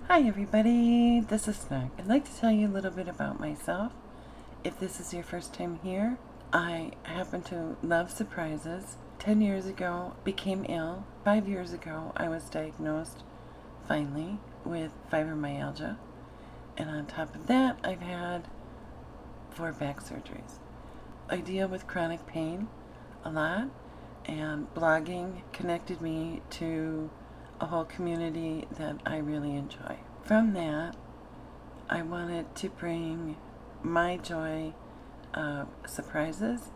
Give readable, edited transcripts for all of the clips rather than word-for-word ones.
Hi everybody, this is Snug. I'd like to tell you a little bit about myself. If this is your first time here, I happen to love surprises. 10 years ago, became ill. 5 years ago, I was diagnosed, finally, with fibromyalgia. And on top of that, I've had 4 back surgeries. I deal with chronic pain a lot, and blogging connected me to a whole community that I really enjoy. From that, I wanted to bring my joy of surprises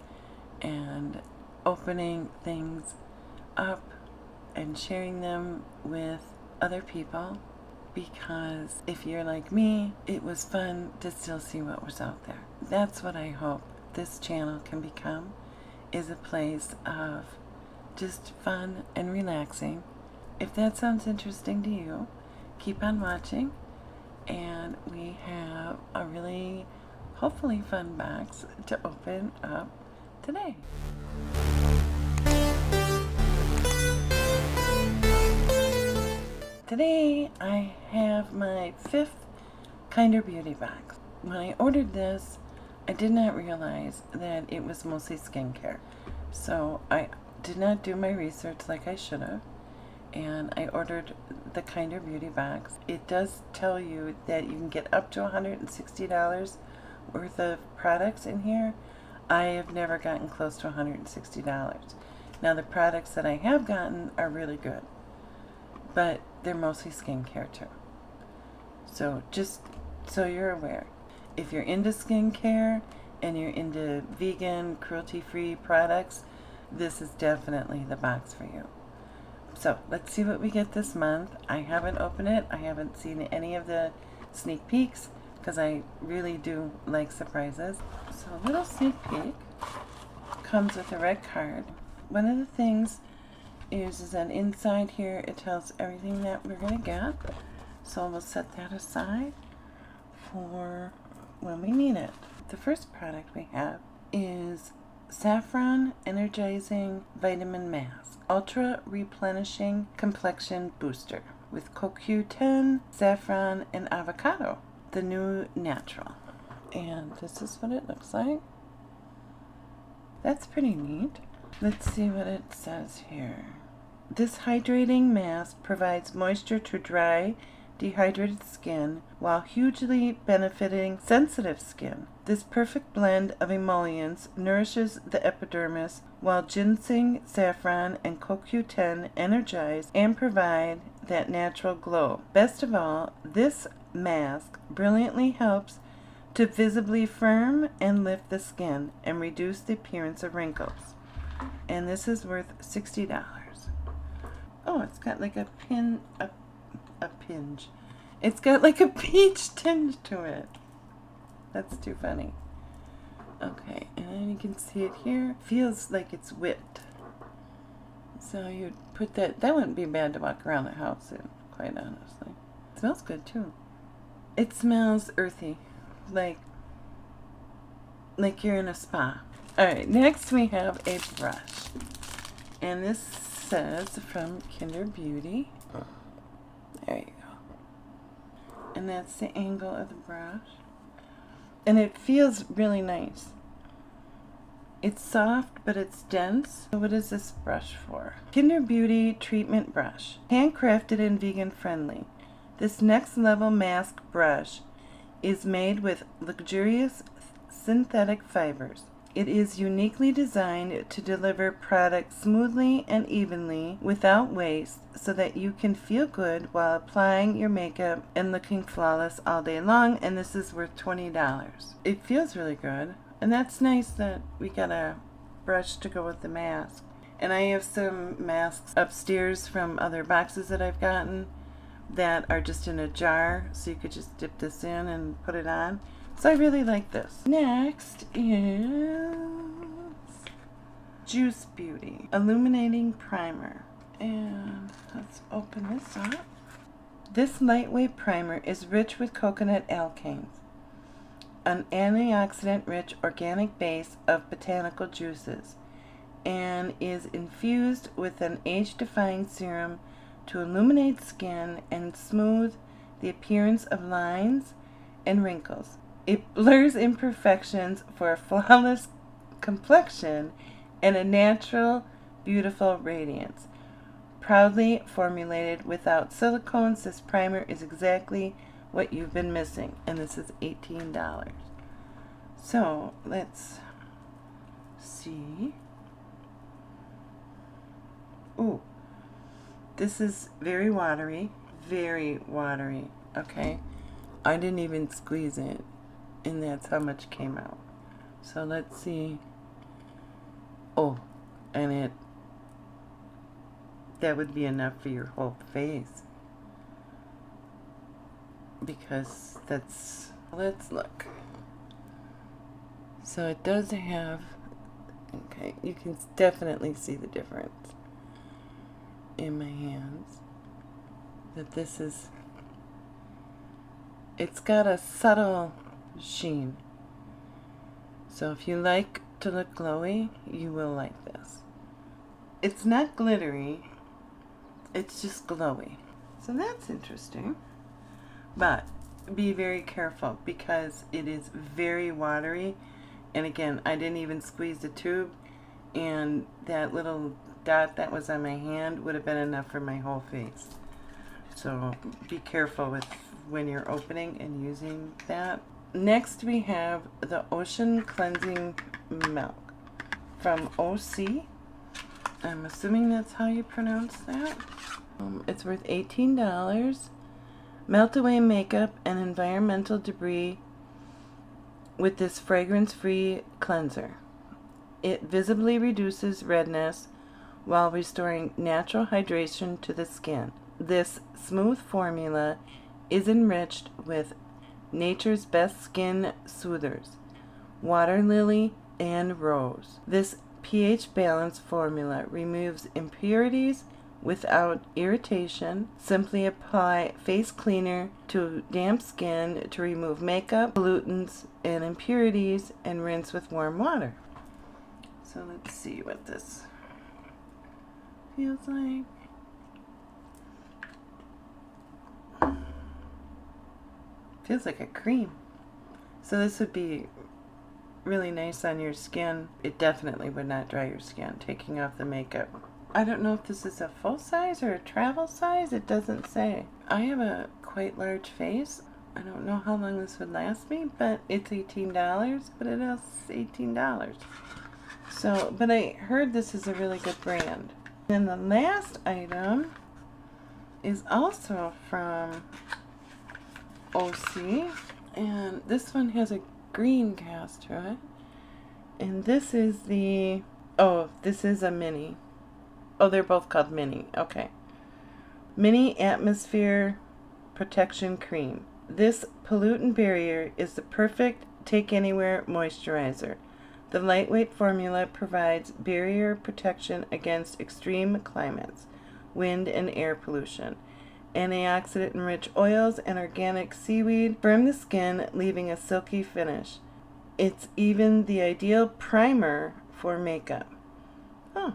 and opening things up and sharing them with other people, because if you're like me, it was fun to still see what was out there. That's what I hope this channel can become, is a place of just fun and relaxing. If that sounds interesting to you, keep on watching, and we have a really, hopefully fun box to open up today. Today I have my 5th Kinder Beauty box. When I ordered this, I did not realize that it was mostly skincare. So I did not do my research like I should have, and I ordered the Kinder Beauty box. It does tell you that you can get up to $160 worth of products in here. I have never gotten close to $160. Now the products that I have gotten are really good, but they're mostly skincare too. So just so you're aware, if you're into skincare and you're into vegan, cruelty-free products, this is definitely the box for you. So let's see what we get this month. I haven't opened it. I haven't seen any of the sneak peeks because I really do like surprises. So a little sneak peek comes with a red card. One of the things is that inside here it tells everything that we're going to get. So we'll set that aside for when we need it. The first product we have is Saffron Energizing Vitamin Mask, Ultra Replenishing Complexion Booster with CoQ10, saffron, and avocado, the new natural. And this is what it looks like. That's pretty neat. Let's see what it says here. This hydrating mask provides moisture to dry, dehydrated skin while hugely benefiting sensitive skin. This perfect blend of emollients nourishes the epidermis while ginseng, saffron, and CoQ10 energize and provide that natural glow. Best of all, this mask brilliantly helps to visibly firm and lift the skin and reduce the appearance of wrinkles. And this is worth $60. Oh, it's got like a pinch. It's got like a peach tinge to it. That's too funny. Okay, and then you can see it here. Feels like it's whipped. So you'd put that wouldn't be bad to walk around the house in, quite honestly. It smells good too. It smells earthy, like you're in a spa. Alright, next we have a brush. And this says from Kinder Beauty. There you go. And that's the angle of the brush. And it feels really nice. It's soft, but it's dense. So what is this brush for? Kinder Beauty Treatment Brush. Handcrafted and vegan friendly. This next level mask brush is made with luxurious synthetic fibers. It is uniquely designed to deliver product smoothly and evenly without waste, so that you can feel good while applying your makeup and looking flawless all day long. And this is worth $20. It feels really good, and that's nice that we got a brush to go with the mask. And I have some masks upstairs from other boxes that I've gotten that are just in a jar, so you could just dip this in and put it on. So I really like this. Next is Juice Beauty Illuminating Primer. And let's open this up. This lightweight primer is rich with coconut alkanes, an antioxidant-rich organic base of botanical juices, and is infused with an age-defying serum to illuminate skin and smooth the appearance of lines and wrinkles. It blurs imperfections for a flawless complexion and a natural, beautiful radiance. Proudly formulated without silicones, this primer is exactly what you've been missing, and this is $18. So let's see. Ooh, this is very watery, okay? I didn't even squeeze it, and that's how much came out. So let's see. Oh, and that would be enough for your whole face, because let's look. So it does have, okay, you can definitely see the difference in my hands, that this is, it's got a subtle sheen. So if you like to look glowy, you will like this. It's not glittery, it's just glowy. So that's interesting. But be very careful, because it is very watery. And again, I didn't even squeeze the tube, and that little dot that was on my hand would have been enough for my whole face. So be careful with when you're opening and using that. Next we have the Ocean Cleansing Milk from OC. I'm assuming that's how you pronounce that. It's worth $18. Melt away makeup and environmental debris with this fragrance-free cleanser. It visibly reduces redness while restoring natural hydration to the skin. This smooth formula is enriched with nature's best skin soothers, water lily and rose. This pH balance formula removes impurities without irritation. Simply apply face cleaner to damp skin to remove makeup, pollutants, and impurities, and rinse with warm water. So let's see what this feels like. Feels like a cream. So this would be really nice on your skin. It definitely would not dry your skin, taking off the makeup. I don't know if this is a full size or a travel size. It doesn't say. I have a quite large face. I don't know how long this would last me, but it's $18, but it is $18. So, but I heard this is a really good brand. And the last item is also from OC, and this one has a green cast to it. And this is the, oh, this is a mini. Oh, they're both called mini. Okay. Mini Atmosphere Protection Cream. This pollutant barrier is the perfect take-anywhere moisturizer. The lightweight formula provides barrier protection against extreme climates, wind and air pollution. Antioxidant-enriched oils and organic seaweed firm the skin, leaving a silky finish. It's even the ideal primer for makeup. Huh.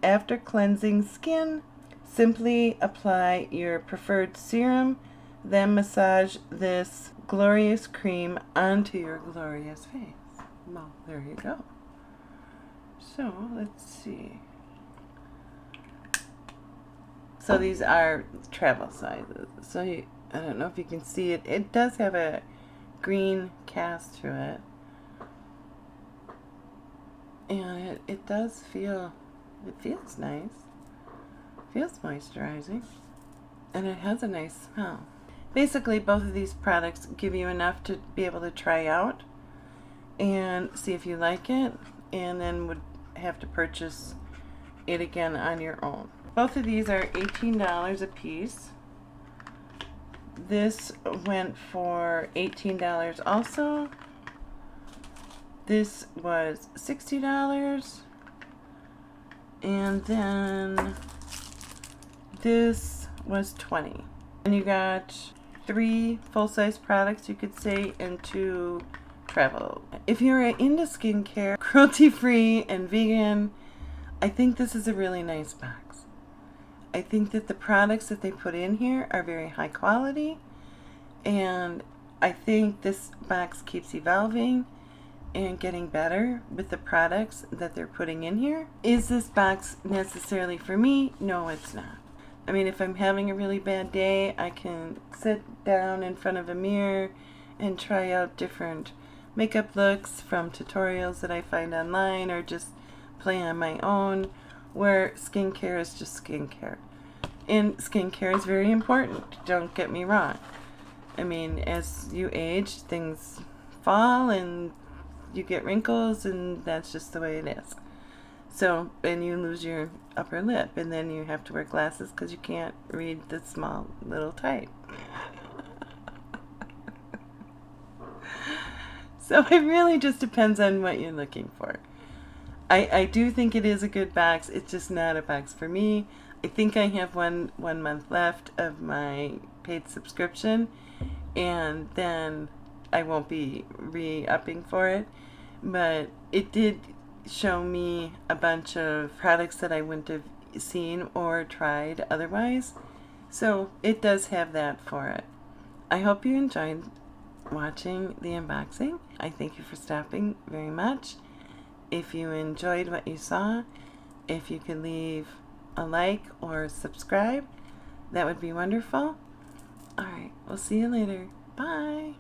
After cleansing skin, simply apply your preferred serum, then massage this glorious cream onto your glorious face. Well, there you go. So, let's see. So these are travel sizes. So I don't know if you can see it. It does have a green cast to it. And it does feel, it feels nice. It feels moisturizing. And it has a nice smell. Basically, both of these products give you enough to be able to try out and see if you like it, and then would have to purchase it again on your own. Both of these are $18 a piece. This went for $18 also. This was $60. And then this was $20. And you got 3 full-size products, you could say, and 2 travel. If you're into skincare, cruelty-free and vegan, I think this is a really nice box. I think that the products that they put in here are very high quality. And I think this box keeps evolving and getting better with the products that they're putting in here. Is this box necessarily for me? No, it's not. I mean, if I'm having a really bad day, I can sit down in front of a mirror and try out different makeup looks from tutorials that I find online, or just play on my own, where skincare is just skincare. And skincare is very important, don't get me wrong. I mean, as you age, things fall and you get wrinkles, and that's just the way it is. So, and you lose your upper lip, and then you have to wear glasses because you can't read the small little type. So it really just depends on what you're looking for. I do think it is a good box. It's just not a box for me. I think I have one month left of my paid subscription, and then I won't be re-upping for it. But it did show me a bunch of products that I wouldn't have seen or tried otherwise. So it does have that for it. I hope you enjoyed watching the unboxing. I thank you for stopping very much. If you enjoyed what you saw, if you could leave a like or subscribe, that would be wonderful. Alright, we'll see you later. Bye.